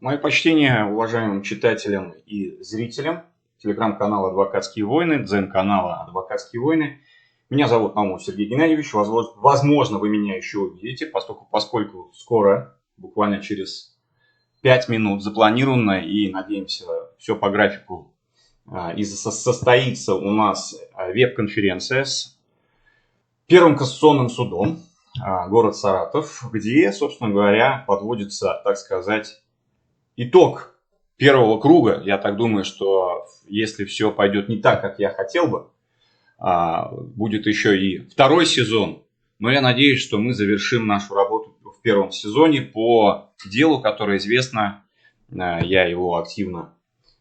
Мое почтение уважаемым читателям и зрителям телеграм-канала «Адвокатские войны», дзен-канала «Адвокатские войны». Меня зовут Наумов Сергей Геннадьевич. Возможно, вы меня еще увидите, поскольку скоро, буквально через 5 минут запланировано, и, надеемся, все по графику, и состоится у нас веб-конференция с Первым кассационным судом, город Саратов, где, собственно говоря, подводится, так сказать, итог первого круга. Я так думаю, что если все пойдет не так, как я хотел бы, будет еще и второй сезон. Но я надеюсь, что мы завершим нашу работу в первом сезоне по делу, которое известно, я его активно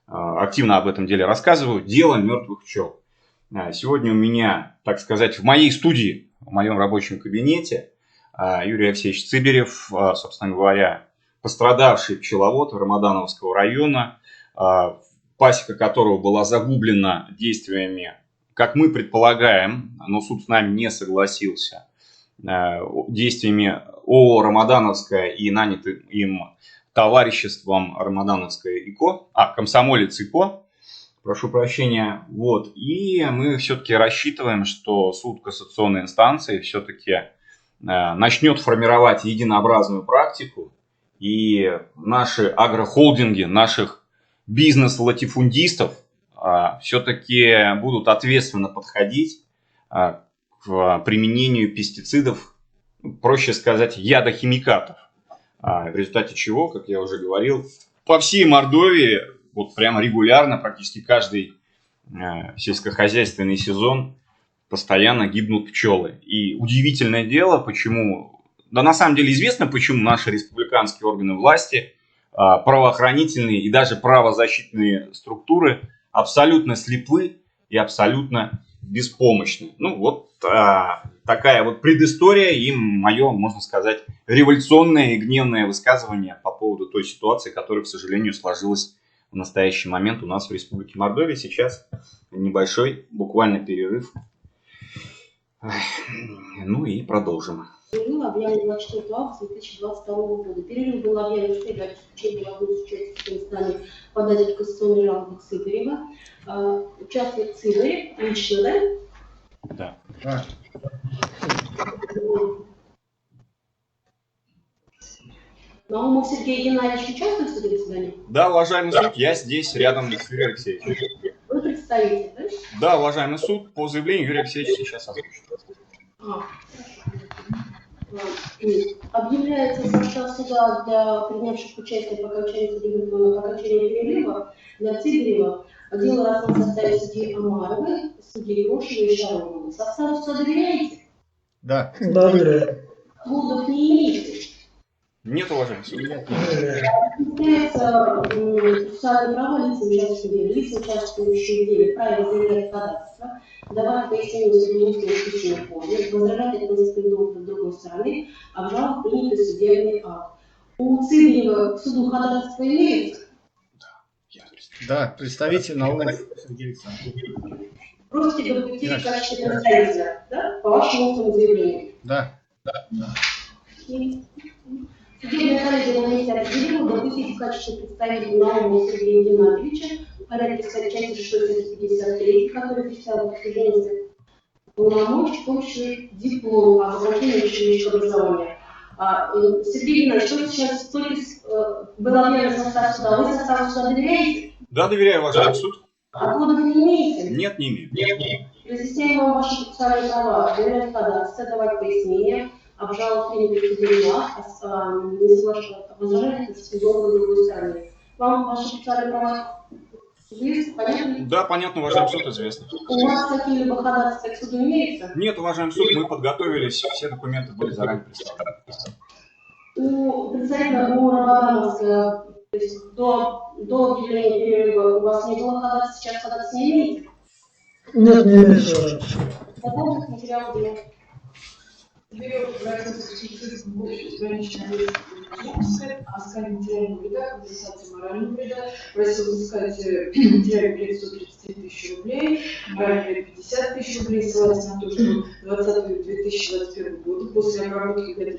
об этом деле рассказываю, дело мертвых пчел. Сегодня у меня, так сказать, в моей студии, в моем рабочем кабинете Юрий Алексеевич Цыберев, собственно говоря, пострадавший пчеловод Рамадановского района, пасека которого была загублена действиями, как мы предполагаем, но суд с нами не согласился, действиями ООО «Рамадановская» и нанятым им товариществом «Рамадановская ИКО», «Комсомолец ИКО», прошу прощения. Вот. И мы все-таки рассчитываем, что суд кассационной инстанции все-таки начнет формировать единообразную практику, и наши агрохолдинги, наших бизнес-латифундистов все-таки будут ответственно подходить к применению пестицидов, проще сказать, ядохимикатов. В результате чего, как я уже говорил, по всей Мордовии вот прямо регулярно, практически каждый сельскохозяйственный сезон постоянно гибнут пчелы. И удивительное дело, почему... Да на самом деле известно, почему наши республиканские органы власти, правоохранительные и даже правозащитные структуры абсолютно слепы и абсолютно беспомощны. Ну вот такая вот предыстория и мое, можно сказать, революционное и гневное высказывание по поводу той ситуации, которая, к сожалению, сложилась в настоящий момент у нас в Республике Мордовия. Сейчас небольшой буквально перерыв. Ну и продолжим. Перерыв объявлен 24 августа 2022 года. Перерыв был объявлен в целью обеспечения возможности участия в стане подателя кассационной жалобы Цыберева. Участник Цыберев, лично, да? Да. Наумов Сергей Геннадьевич участвует в судебном заседании? Да, уважаемый суд, я здесь, рядом с Юрием Алексеевичем. Вы представитель, да? Да, уважаемый суд, по заявлению Юрия Алексеевича сейчас озвучит. Объявляется состав суда для принявших участие по окончании перерыва для Цыберева. Дело в основном составе судьи Амаровой, судьи Грошевой и Шароновой. Состав суда доверяете? Да. Да, доверяю. Отзывов не имеете? Нет, уважаемый суд. Является процессуальные права лица, участвующие в деле, правила заявлять ходатайство, давать пояснение судебных в письменной форме, возражать относительно доводов другой стороны, обжаловать принятый судебный акт. У Цыберева к суду ходатайство имеется? Да, представитель Наумов Сергей Александрович. Просите допустить в качестве представителя, да? По вашему устному заявлению? Да. Судебная коллегия на месте определила допустить в качестве представителя Наумова Сергея Геннадьевича в порядке части 653, который представил подтверждение полномочий, получивший диплом об окончании училищного образования. Сергей Геннадьевич, что сейчас только был объявлен состав суда, вы составу суда доверяете? Да, доверяю, уважаемый суд. Отводов не имеете? Нет, не имею. Разъясняем вам ваши процессуальные права, доверять ходатайство, давать пояснения, обжаловать принятый судебный акт, не соглашаться, возражать с другой стороны. Вам ваши процессуальные права известны, понятно? Да, понятно, уважаемый суд, известно. У вас какие-либо ходатайства к суду имеются? Нет, уважаемый суд, мы подготовились, все документы были заранее представлены. У представителя Рамадановская, то есть до объявления перерыва у вас не было ходатайства, сейчас ходатайства не имеете? Нет, не имеется. Дополнительных материалов дела. Берем психическом обществе ограниченной оскали материального вреда, компенсации морального вреда, просил взыскать материальный вред 130 тысяч рублей, Барри 50 тысяч рублей, ссылается на то, что 2021 года после обработки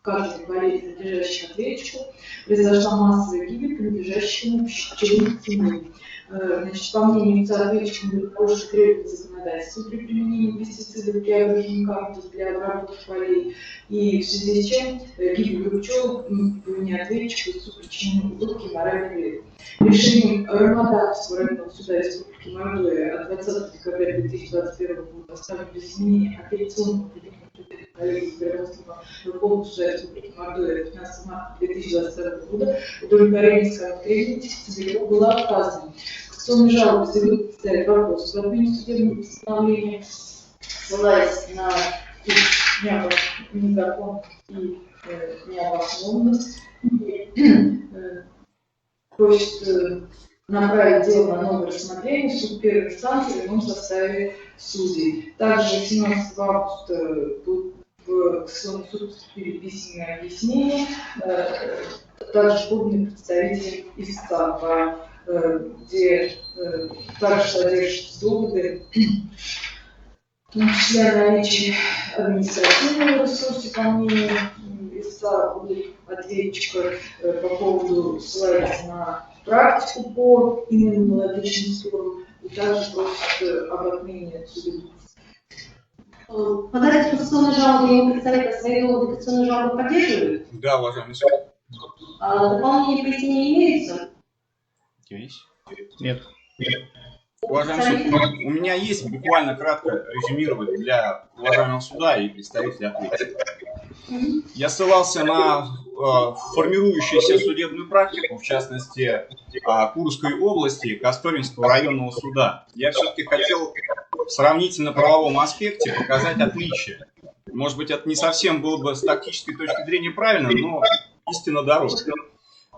каждой болезни, надлежащих ответчику, произошла массовая гибель принадлежащих ему пчелиных семей. Значит, по мнению ответчика, были нарушены требования законодательства при применении пестицидов для агрохимикатов для обработки полей, и в связи с чем гибель пчел по вине ответчика причинили убытки моральный вред. Решением Рамадановского районного суда Республики Мордовия от 20 декабря 2021 года оставлен без изменения апелляционного коллегии Верховного Верховного суда Республики Мордовия 15 марта 2022 года удовлетворение исковых требований Сибиряку было отказано. Кассационной жалобы заявил представитель вопрос по отмене судебного постановления, ссылаясь на незакон и необоснованность, просит направить дело на новое рассмотрение в суд первой инстанции в ином составе судей. Также 17 августа в Кассационный суд поступили письменные объяснения, также поданы представители истца, где также содержатся доводы, в том числе о наличии административного ресурса, по мнению истца ответчика, по поводу ссылается на практику по иным аналогичным спорам, и также просит об отмене судебных. Подать кассационную жалобу ему представителя свои доводы кассационной жалобы поддерживают? Да, уважаемый суд. Дополнение пояснения имеется? Есть? Нет. Уважаемый суд, у меня есть буквально кратко резюмировать для уважаемого суда и представителя ответчика. Я ссылался на формирующуюся судебную практику, в частности, Курской области, Касторинского районного суда. Я все-таки хотел в сравнительно-правовом аспекте показать отличия. Может быть, это не совсем было бы с тактической точки зрения правильно, но истинно дороже.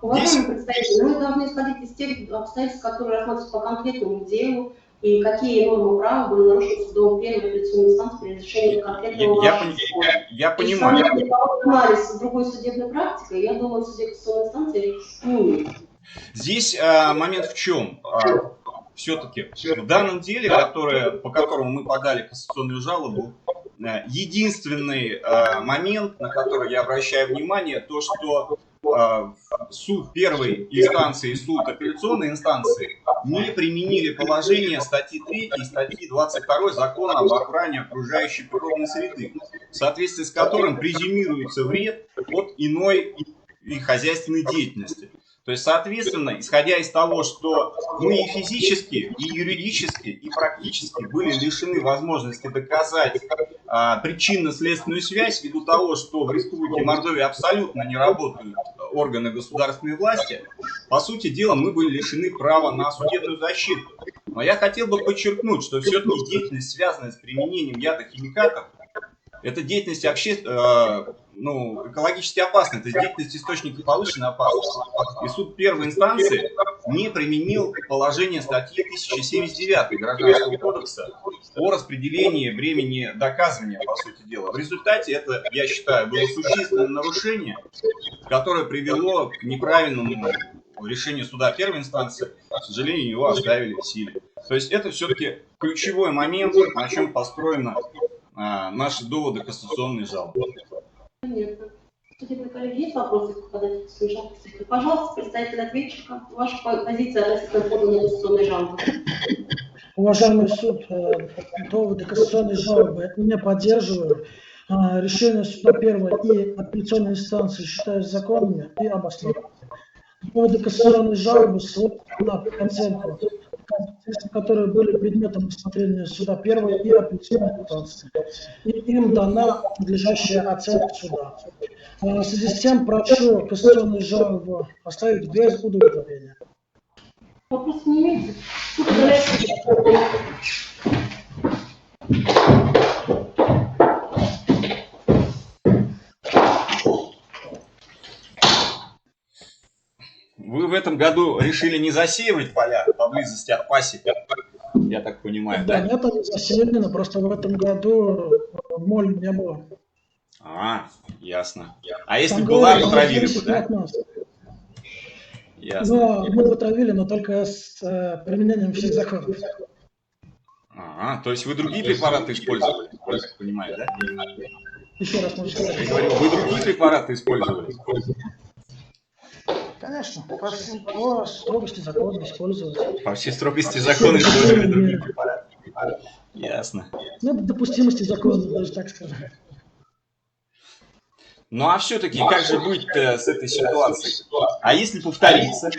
Уважаемый представитель, мы должны исходить из тех обстоятельств, которые рассматриваются по конкретному делу, и какие нормы права были нарушены судом первой апелляционной инстанции при разрешении конкретного спора. Я понимаю. Анализ с другой судебной практикой, я думаю, в суде кассационной инстанции не умеет. Здесь момент в чем? Все-таки в данном деле, по которому мы подали кассационную жалобу, единственный момент, на который я обращаю внимание, то, что суд первой инстанции и суд апелляционной инстанции не применили положение статьи 3 и статьи 22 Закона об охране окружающей природной среды, в соответствии с которым презюмируется вред от иной и хозяйственной деятельности. То есть, соответственно, исходя из того, что мы и физически, и юридически, и практически были лишены возможности доказать причинно-следственную связь, ввиду того, что в Республике Мордовия абсолютно не работают органы государственной власти, по сути дела мы были лишены права на судебную защиту. Но я хотел бы подчеркнуть, что все-таки деятельность, связанная с применением ядохимикатов, это деятельность экологически опасная, это деятельность источника повышенной опасности. И суд первой инстанции не применил положение статьи 1079 Гражданского кодекса о распределении времени доказывания, по сути дела. В результате это, я считаю, было существенное нарушение, которое привело к неправильному решению суда первой инстанции. К сожалению, его оставили в силе. То есть это все-таки ключевой момент, на чем построена наши доводы кассационной жалобы. Понятно. Судебные коллеги, есть вопросы к подателю жалобы? Пожалуйста, представитель ответчика, ваша позиция относительно поданной кассационной жалобы. Уважаемый суд, доводы кассационной жалобы не поддерживаю. Решения суда первой и апелляционной инстанции считаю законными и обоснованными. Доводы кассационной жалобы ссылаются на оценку, которые были предметом рассмотрения суда первой и апелляционной инстанции. И им дана надлежащая оценка суда. В связи с тем прошу кассационную жалобу оставить без удовлетворения. Вопрос не имеется? Вы в этом году решили не засеивать поля поблизости от пасек, я так понимаю, да? Да, нет, они засеяны, просто в этом году моль не было. Ясно. А если бы была, то травили бы, да? Ясно. Но мы бы травили, но только с применением всех законов. То есть вы другие препараты использовали, я так понимаю, да? Еще раз можно Я сказать. говорю, вы другие препараты использовали? Конечно, по строгости закона использовать. По всей строгости закона использовали другие препараты. Ясно. Ну, допустимости закона, даже так сказать. Ну а все-таки как же быть-то с этой ситуацией? А если повторится?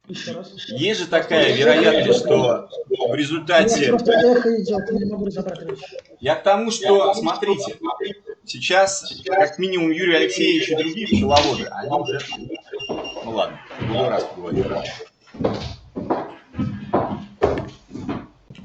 Еще раз. Есть же такая вероятность, что в У вас результате... просто эхо идет, не могу разобрать речь. Я к тому, что, смотрите, сейчас как минимум Юрий Алексеевич и другие пчеловоды, они уже... Ну ладно, в другой раз поговорим.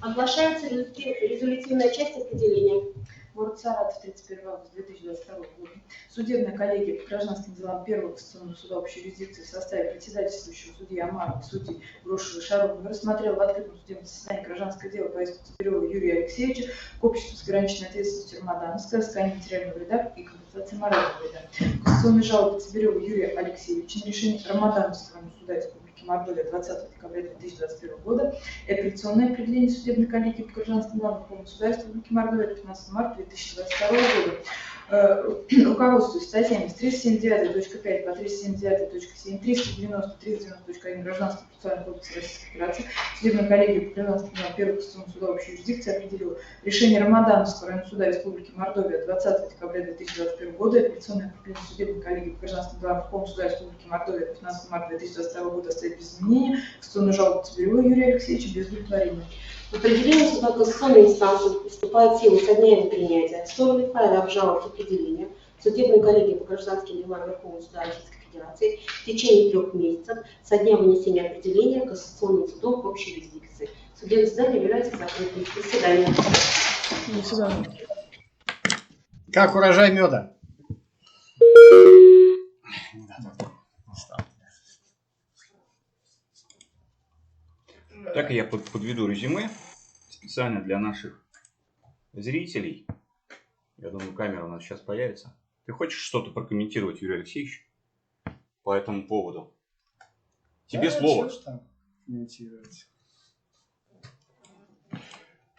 Оглашается резолютивная часть определения. Город Саратов, 31 августа 2022 года. Судебная коллегия по гражданским делам Первого конституционного суда общей юрисдикции в составе председательствующего судьи Амарова, судей Брошева и Шаронова рассмотрела в открытом судебном заседании гражданское дело по иску Цыбирёва Юрия Алексеевича к обществу с ограниченной ответственностью Рамадановского, искание материального вреда и компенсации морального вреда. Конституционные жалобы Цыбирёва Юрия Алексеевича на решение Рамадановского суда Республики Мордовия 20 декабря 2021 года и апелляционное определение судебной коллегии по гражданским делам Верховного суда Республики Мордовия 15 марта 2022 года. Руководствуясь статьями с 379.5 по 379.7, 390, 390.1 Гражданского процессуального кодекса Российской Федерации, судебная коллегия по гражданским делам Первого конституционного суда общей юрисдикции определила решение Рамадановского районного суда Республики Мордовия 20 декабря 2021 года и апелляционное определение судебной коллегии по гражданским делам Верховного суда Республики Мордовия 15 марта 2022 года оставить без изменения, конституционную жалобу Цыбирёва Юрия Алексеевича без удовлетворения. Определение суда конституционной инстанции вступает в силу со дня его принятия. Стороны файла обжаловать определение судебной коллегии по гражданским делам Верховного суда Российской Федерации в течение 3 месяцев со дня вынесения определения Конституционным судом общей юрисдикции. Судебное заседание является закрытым. До свидания. До свидания. Как урожай меда? Так я подведу резюме специально для наших зрителей. Я думаю, камера у нас сейчас появится. Ты хочешь что-то прокомментировать, Юрий Алексеевич, по этому поводу? Тебе слово. Что ж там комментировать?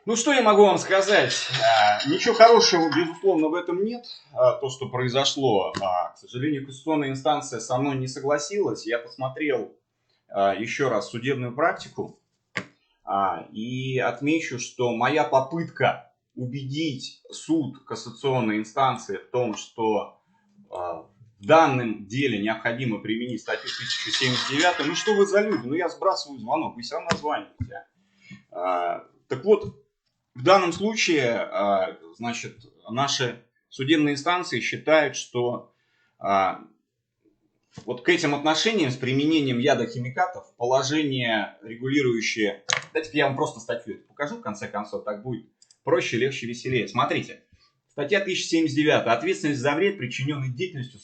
Ну, что я могу вам сказать? Ничего хорошего, безусловно, в этом нет. То, что произошло, к сожалению, конституционная инстанция со мной не согласилась. Я посмотрел еще раз судебную практику и отмечу, что моя попытка убедить суд кассационной инстанции в том, что в данном деле необходимо применить статью 1079, ну что вы за люди? Ну я сбрасываю звонок, вы все равно звоните. Так вот, в данном случае, значит, наши судебные инстанции считают, что вот к этим отношениям с применением ядохимикатов положение регулирующее... Давайте я вам просто статью покажу, в конце концов, так будет проще, легче, веселее. Смотрите, статья 1079. Ответственность за вред, причиненный деятельностью,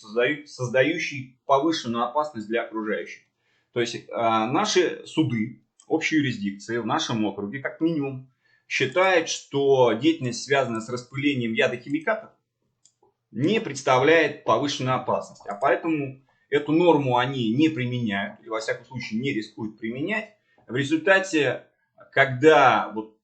создающей повышенную опасность для окружающих. То есть наши суды общей юрисдикции в нашем округе, как минимум, считают, что деятельность, связанная с распылением ядохимикатов, не представляет повышенную опасность. А поэтому эту норму они не применяют, или во всяком случае не рискуют применять. В результате, когда, вот,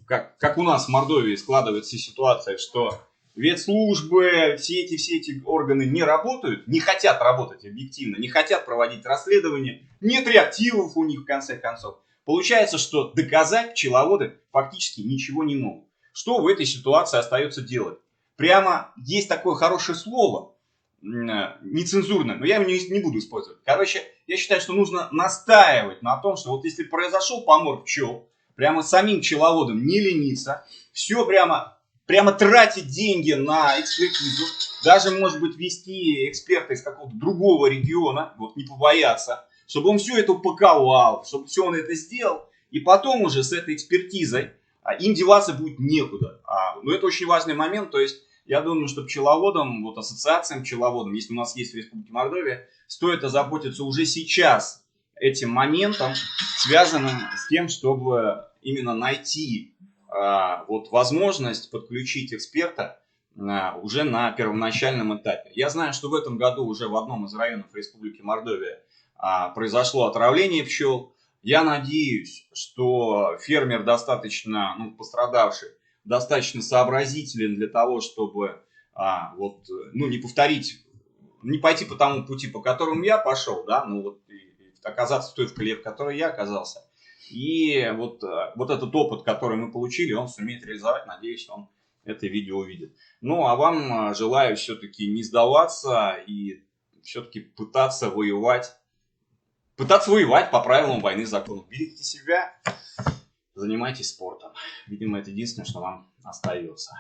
как у нас в Мордовии складывается ситуация, что ветслужбы, все эти органы не работают, не хотят работать объективно, не хотят проводить расследования, нет реактивов у них в конце концов. Получается, что доказать пчеловоды фактически ничего не могут. Что в этой ситуации остается делать? Прямо есть такое хорошее слово, нецензурное, но я его не буду использовать. Короче, я считаю, что нужно настаивать на том, что вот если произошел помор пчел, прямо самим пчеловодам не лениться, все прямо тратить деньги на экспертизу, даже, может быть, вести эксперта из какого-то другого региона, вот не побояться, чтобы он все это упаковал, чтобы все он это сделал, и потом уже с этой экспертизой им деваться будет некуда. Но это очень важный момент, то есть я думаю, что пчеловодам, вот ассоциациям пчеловодам, если у нас есть в Республике Мордовия, стоит озаботиться уже сейчас этим моментом, связанным с тем, чтобы именно найти вот возможность подключить эксперта уже на первоначальном этапе. Я знаю, что в этом году уже в одном из районов Республики Мордовия произошло отравление пчел, Я надеюсь, что фермер достаточно, пострадавший, достаточно сообразителен для того, чтобы не повторить, не пойти по тому пути, по которому я пошел, да, и оказаться в той колее, в которой я оказался. И вот этот опыт, который мы получили, он сумеет реализовать. Надеюсь, он это видео увидит. Ну, а вам желаю все-таки не сдаваться и все-таки пытаться воевать по правилам войны законов. Берегите себя, занимайтесь спортом. Видимо, это единственное, что вам остается.